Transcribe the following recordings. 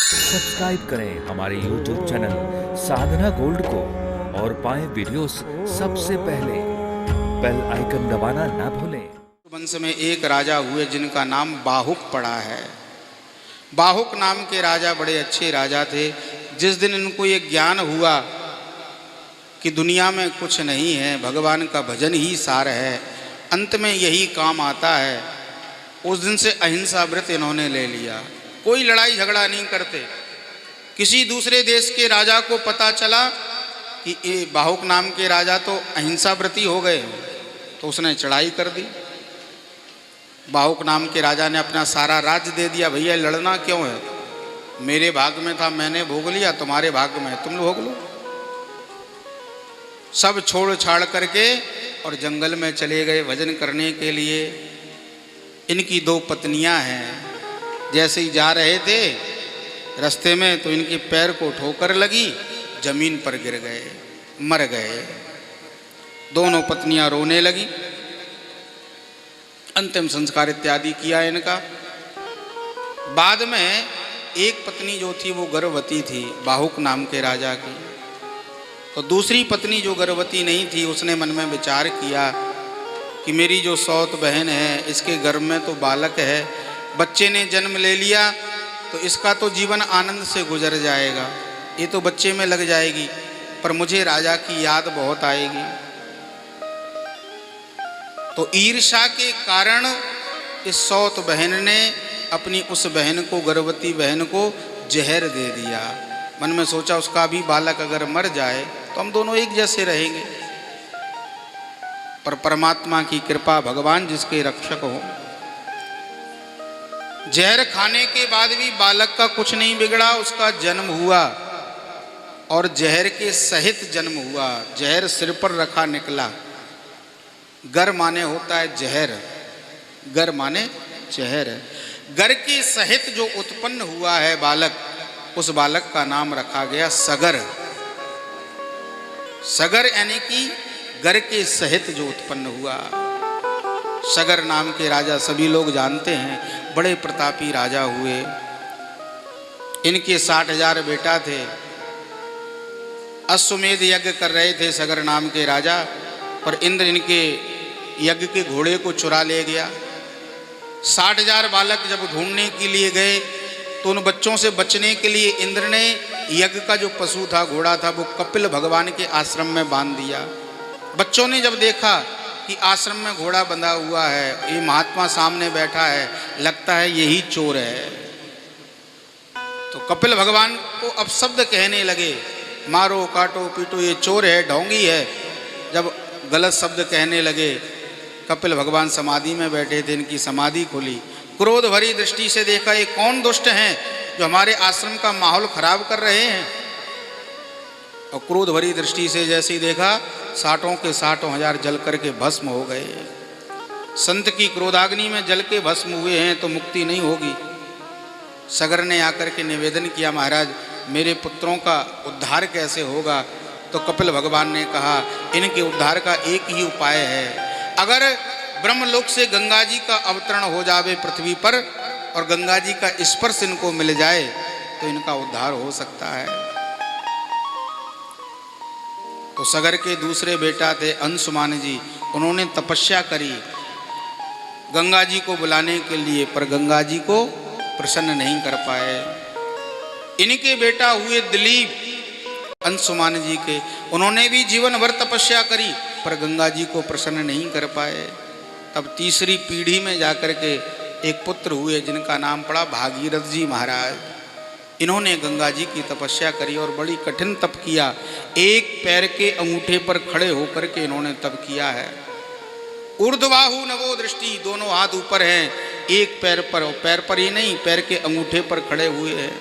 Subscribe करें हमारे YouTube channel साधना gold को और पाएं वीडियोस सबसे पहले। बेल आइकन दबाना ना भूलें। वंश में एक राजा हुए जिनका नाम बाहुक पड़ा है। बाहुक नाम के राजा बड़े अच्छे राजा थे। जिस दिन इनको ये ज्ञान हुआ कि दुनिया में कुछ नहीं है, भगवान का भजन ही सार है, अंत में यही काम आता है, उस दिन से अहिंसा व्रत इन्होंने ले लिया। कोई लड़ाई झगड़ा नहीं करते। किसी दूसरे देश के राजा को पता चला कि ये बाहुक नाम के राजा तो अहिंसा व्रती हो गए, तो उसने चढ़ाई कर दी। बाहुक नाम के राजा ने अपना सारा राज्य दे दिया। भैया लड़ना क्यों है, मेरे भाग में था मैंने भोग लिया, तुम्हारे भाग में है तुम भोग लो। सब छोड़ छाड़ करके और जंगल में चले गए भजन करने के लिए। इनकी दो पत्नियां हैं। जैसे ही जा रहे थे रास्ते में तो इनके पैर को ठोकर लगी, जमीन पर गिर गए, मर गए। दोनों पत्नियां रोने लगी। अंतिम संस्कार इत्यादि किया इनका। बाद में एक पत्नी जो थी वो गर्भवती थी बाहुक नाम के राजा की। तो दूसरी पत्नी जो गर्भवती नहीं थी उसने मन में विचार किया कि मेरी जो सौत बहन है इसके गर्भ में तो बालक है, बच्चे ने जन्म ले लिया तो इसका तो जीवन आनंद से गुजर जाएगा, ये तो बच्चे में लग जाएगी, पर मुझे राजा की याद बहुत आएगी। तो ईर्ष्या के कारण इस सौत बहन ने अपनी उस बहन को, गर्भवती बहन को जहर दे दिया। मन में सोचा उसका भी बालक अगर मर जाए तो हम दोनों एक जैसे रहेंगे। पर परमात्मा की कृपा, भगवान जिसके रक्षक हो, जहर खाने के बाद भी बालक का कुछ नहीं बिगड़ा, उसका जन्म हुआ और जहर के सहित जन्म हुआ। जहर सिर पर रखा निकला। गर माने होता है जहर, गर माने जहर। गर के सहित जो उत्पन्न हुआ है बालक, उस बालक का नाम रखा गया सगर। सगर यानी कि गर के सहित जो उत्पन्न हुआ। सगर नाम के राजा सभी लोग जानते हैं, बड़े प्रतापी राजा हुए। इनके 60,000 बेटा थे। अश्वमेध यज्ञ कर रहे थे सगर नाम के राजा, पर इंद्र इनके यज्ञ के घोड़े को चुरा ले गया। 60,000 बालक जब ढूंढने के लिए गए तो उन बच्चों से बचने के लिए इंद्र ने यज्ञ का जो पशु था, घोड़ा था, वो कपिल भगवान के आश्रम में बांध दिया। बच्चों ने जब देखा कि आश्रम में घोड़ा बंधा हुआ है, ये महात्मा सामने बैठा है, लगता है यही चोर है। तो कपिल भगवान को अब शब्द कहने लगे, मारो काटो पीटो, ये चोर है, ढोंगी है। जब गलत शब्द कहने लगे, कपिल भगवान समाधि में बैठे थे, इनकी समाधि खुली। क्रोध भरी दृष्टि से देखा, ये कौन दुष्ट हैं जो हमारे आश्रम का माहौल खराब कर रहे हैं। और क्रोध भरी दृष्टि से जैसे ही देखा, 60 के 60,000 जल करके भस्म हो गए। संत की क्रोधाग्नि में जल के भस्म हुए हैं तो मुक्ति नहीं होगी। सगर ने आकर के निवेदन किया, महाराज मेरे पुत्रों का उद्धार कैसे होगा। तो कपिल भगवान ने कहा, इनके उद्धार का एक ही उपाय है। अगर ब्रह्मलोक से गंगा जी का अवतरण हो जावे पृथ्वी पर और गंगा जी का स्पर्श इनको मिल जाए तो इनका उद्धार हो सकता है। तो सगर के दूसरे बेटा थे अंशुमान जी, उन्होंने तपस्या करी गंगा जी को बुलाने के लिए, पर गंगा जी को प्रसन्न नहीं कर पाए। इनके बेटा हुए दिलीप अंशुमान जी के, उन्होंने भी जीवन भर तपस्या करी पर गंगा जी को प्रसन्न नहीं कर पाए। तब तीसरी पीढ़ी में जाकर के एक पुत्र हुए जिनका नाम पड़ा भागीरथ जी महाराज। इन्होंने गंगा जी की तपस्या करी और बड़ी कठिन तप किया। एक पैर के अंगूठे पर खड़े होकर के इन्होंने तप किया है। ऊर्ध्वाहु नवो दृष्टि, दोनों हाथ ऊपर हैं, एक पैर पर, पैर पर ही नहीं पैर के अंगूठे पर खड़े हुए हैं।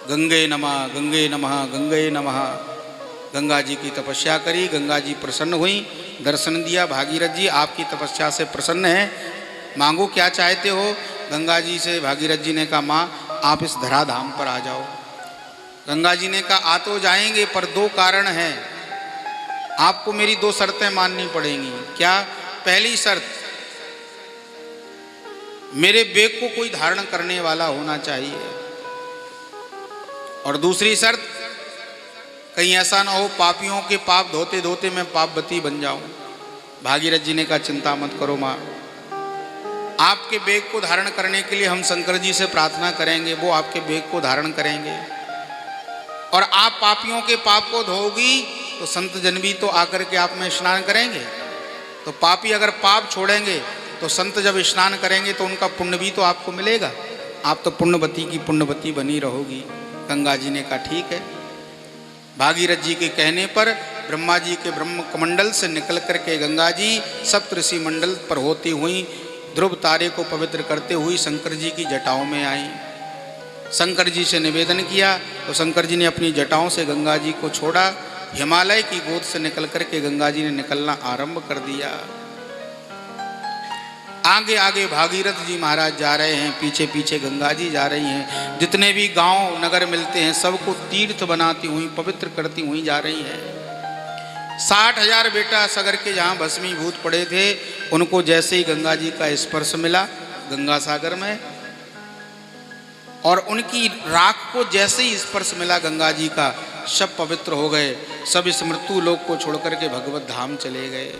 गंगे नमः गंगे नमः गंगे नमः। गंगा जी की तपस्या करी, गंगा जी प्रसन्न हुई, दर्शन दिया। भागीरथ जी आपकी तपस्या से प्रसन्न है, मांगो क्या चाहते हो। गंगा जी से भागीरथ जी ने कहा, माँ आप इस धराधाम पर आ जाओ। गंगा जी ने कहा, आ तो जाएंगे पर 2 कारण हैं, आपको मेरी 2 शर्तें माननी पड़ेंगी। क्या? पहली शर्त, मेरे बेग को कोई धारण करने वाला होना चाहिए। और दूसरी शर्त, कहीं ऐसा ना हो पापियों के पाप धोते धोते मैं पापवती बन जाऊं। भागीरथ जी ने कहा चिंता मत करो माँ, आपके बेग को धारण करने के लिए हम शंकर जी से प्रार्थना करेंगे, वो आपके बेग को धारण करेंगे। और आप पापियों के पाप को धोगी तो संत जन भी तो आकर के आप में स्नान करेंगे। तो पापी अगर पाप छोड़ेंगे तो संत जब स्नान करेंगे तो उनका पुण्य भी तो आपको मिलेगा। आप तो पुण्यवती की पुण्यवती बनी रहोगी। गंगा जी ने कहा ठीक है। भागीरथ जी के कहने पर ब्रह्मा जी के ब्रह्म कमंडल से निकल करके गंगा जी सप्तऋषि मंडल पर होती हुई ध्रुव तारे को पवित्र करते हुई शंकर जी की जटाओं में आई। शंकर जी से निवेदन किया तो शंकर जी ने अपनी जटाओं से गंगा जी को छोड़ा। हिमालय की गोद से निकल करके गंगा जी ने निकलना आरंभ कर दिया। आगे आगे भागीरथ जी महाराज जा रहे हैं, पीछे पीछे गंगा जी जा रही हैं। जितने भी गांव नगर मिलते हैं सबको तीर्थ बनाती हुई पवित्र करती हुई जा रही हैं। 60,000 बेटा सगर के जहाँ भस्मीभूत पड़े थे उनको जैसे ही गंगा जी का स्पर्श मिला गंगा सागर में, और उनकी राख को जैसे ही स्पर्श मिला गंगा जी का, सब पवित्र हो गए। सब इस मृत्यु लोक को छोड़ करके भगवत धाम चले गए।